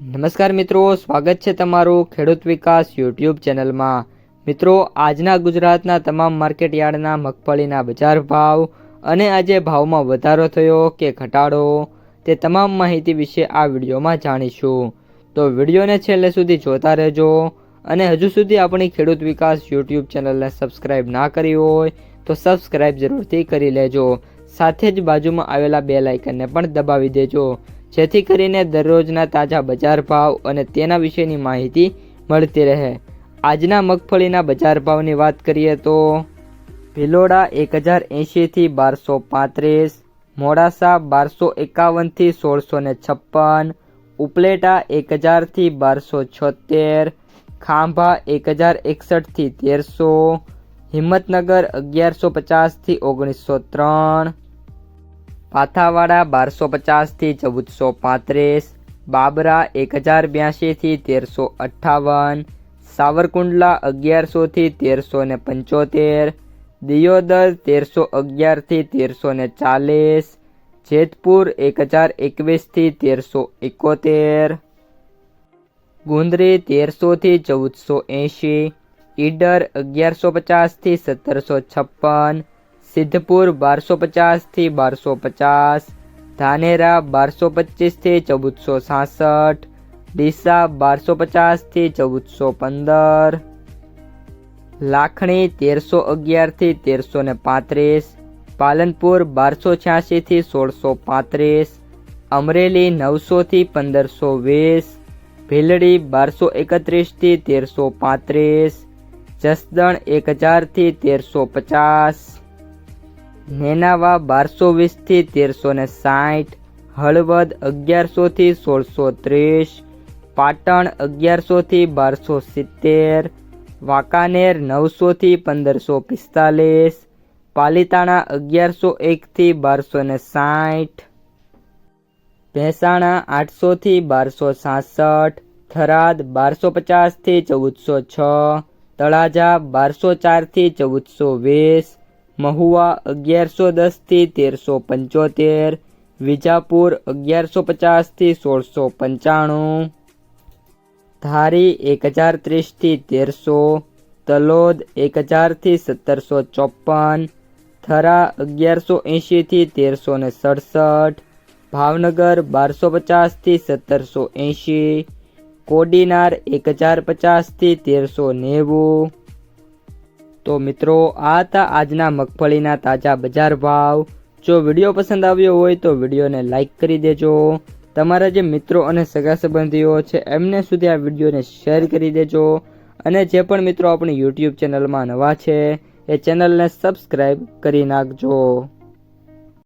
નમસ્કાર મિત્રો, સ્વાગત છે તમારું ખેડૂત વિકાસ યુટ્યુબ ચેનલમાં। મિત્રો, આજના ગુજરાતના તમામ માર્કેટ યાર્ડના મગફળીના બજાર ભાવ અને આજે ભાવમાં વધારો થયો કે ઘટાડો તે તમામ માહિતી વિશે આ વિડીયોમાં જાણીશું। તો વિડીયોને છેલ્લે સુધી જોતા રહેજો અને હજુ સુધી આપણી ખેડૂત વિકાસ યુટ્યુબ ચેનલને સબસ્ક્રાઈબ ના કરી હોય તો સબસ્ક્રાઈબ જરૂરથી કરી લેજો। સાથે જ બાજુમાં આવેલા બેલ આઇકનને પણ દબાવી દેજો, જેથી કરીને દરરોજના તાજા બજાર ભાવ અને તેના વિશેની માહિતી મળતી રહે। આજના મગફળીના બજાર ભાવની વાત કરીએ તો ભિલોડા 1080 થી 1235, મોડાસા 1251 થી 1656, ઉપલેટા 1000 થી 1276, ખાંભા 1061 થી 1300, હિંમતનગર 1150 થી 1903, પાથાવાડા 1250 થી 1435, બાબરા 1082 થી 1358, સાવરકુંડલા 1100 થી 1375, દિયોદર 1311 થી 1340, જેતપુર 1021 થી 1371, ગુંદરી 1300 થી 1480, ઈડર 1150 થી 1756, સિદ્ધપુર 1250 થી 1250, ધાનેરા 1225 થી 1466, ડીસા 1250 થી 1415, લાખણી 1311 થી 1335, પાલનપુર 1286 થી 1635, અમરેલી 900 થી 1520, ભીલડી 1231 થી 1335, જસદણ 1000 થી 1350, નેનાવા 1220 થી 1360, હળવદ 1100 થી 1630, પાટણ 1100 થી 1270, વાંકાનેર 900 થી 1545, પાલીતાણા 1101 થી 1260, મહેસાણા 800 થી 1266, થરાદ 1250 થી 1406, તળાજા 1204 થી 1420, મહુવા 1110 થી 1375, વિજાપુર 1150 થી 1695, ધારી 1030 થી 1300, તલોદ 1000 થી 1754, થરા 1180 થી 1367, ભાવનગર 1250 થી 1780, કોડીનાર 1050 થી 1390। તો મિત્રો, આ હતા આજના મગફળીના તાજા બજાર ભાવ। જો વિડીયો પસંદ આવ્યો હોય તો વિડીયોને લાઈક કરી દેજો, તમારા જે મિત્રો અને સગા સંબંધીઓ છે એમને સુધી આ વિડીયોને શેર કરી દેજો, અને જે પણ મિત્રો આપણી યુટ્યુબ ચેનલમાં નવા છે એ ચેનલને સબસ્ક્રાઈબ કરી નાખજો।